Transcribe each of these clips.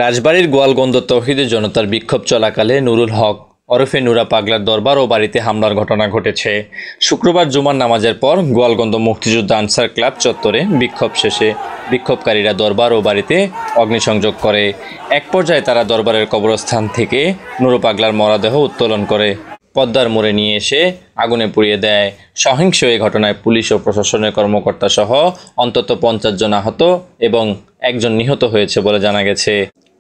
রাজবাড়ীর গোয়ালগন্দ তৌহিদে জনতার বিক্ষোভ চলাকালে নুরুল হক ওরফে নুরা পাগলার দরবার ও বাড়িতে হামলার ঘটনা ঘটেছে। শুক্রবার জুমার নামাজের পর গোয়ালগন্দ মুক্তিযোদ্ধা আনসার ক্লাব চত্বরে বিক্ষোভ শেষে বিক্ষোভকারীরা দরবার ও বাড়িতে অগ্নিসংযোগ করে। এক পর্যায়ে তারা দরবারের কবরস্থান থেকে নুরু পাগলার মরদেহ উত্তোলন করে পদ্মার মোড়ে নিয়ে এসে আগুনে পুড়িয়ে দেয়। সহিংস এই ঘটনায় পুলিশ ও প্রশাসনের কর্মকর্তা সহ অন্তত 50 জন আহত এবং একজন নিহত হয়েছে বলে জানা গেছে।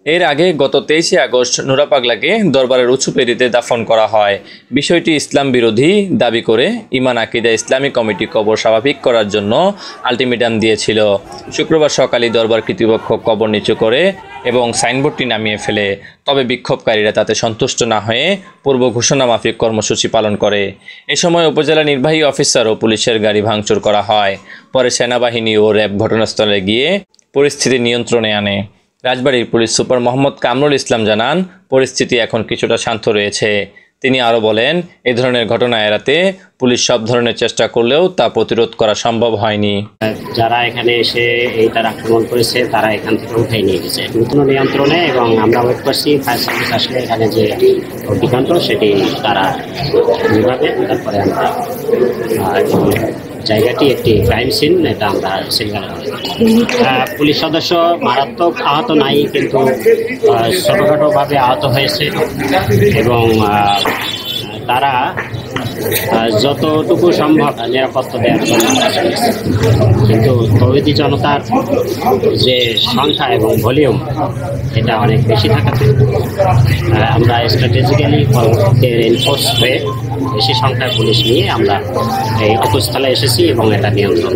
এর আগে গত 23 আগস্ট নুরা পাগলাকে দরবারের উঁচু পেরিতে দাফন করা হয়। বিষয়টি ইসলাম বিরোধী দাবি করে ইমান আকিদা ইসলামী কমিটি কবর স্বাভাবিক করার জন্য আলটিমেটাম দিয়েছিল। শুক্রবার সকালে দরবার কর্তৃপক্ষ কবর নিচু করে এবং সাইনবোর্ডটি নামিয়ে ফেলে। তবে বিক্ষোভকারীরা তাতে সন্তুষ্ট না হয়ে পূর্ব ঘোষণা মাফিক কর্মসূচি পালন করে। এ সময় উপজেলা নির্বাহী অফিসার ও পুলিশের গাড়ি ভাঙচুর করা হয়। পরে সেনাবাহিনী ও র্যাব ঘটনাস্থলে গিয়ে পরিস্থিতি নিয়ন্ত্রণে আনে। রাজবাড়ীর পুলিশ সুপার মোহাম্মদ কামরুল ইসলাম জানান, পরিস্থিতি এখন কিছুটা শান্ত রয়েছে। তিনি আরও বলেন, এই ধরনের ঘটনা এড়াতে পুলিশ সব ধরনের চেষ্টা করলেও তা প্রতিরোধ করা সম্ভব হয়নি। যারা এখানে এসে এইটার আক্রমণ করেছে তারা এখান থেকে উঠাই নিয়ে গেছে নতুন নিয়ন্ত্রণে, এবং আমরা ওয়েট করছি ফায়ার সার্ভিস আসলে এখানে যে অগ্নিকাণ্ড সেটি তারা বিভাগে, তারপরে আমরা জায়গাটি একটি ক্রাইম সিন, এটা আমরা সিলগালা পুলিশ সদস্য মারাত্মক আহত নাই, কিন্তু ছোটোখাটোভাবে আহত হয়েছে এবং তারা যতটুকু সম্ভব নিরাপত্তা দেওয়ার জন্য, কিন্তু তৌহিদি জনতার যে সংখ্যা এবং ভলিউম এটা অনেক বেশি থাকাতে আমরা স্ট্র্যাটেজিক্যালি এনফোর্স হয়ে বেশি সংখ্যায় পুলিশ নিয়ে আমরা এই অকুস্থলে এসেছি এবং এটা নিয়ন্ত্রণ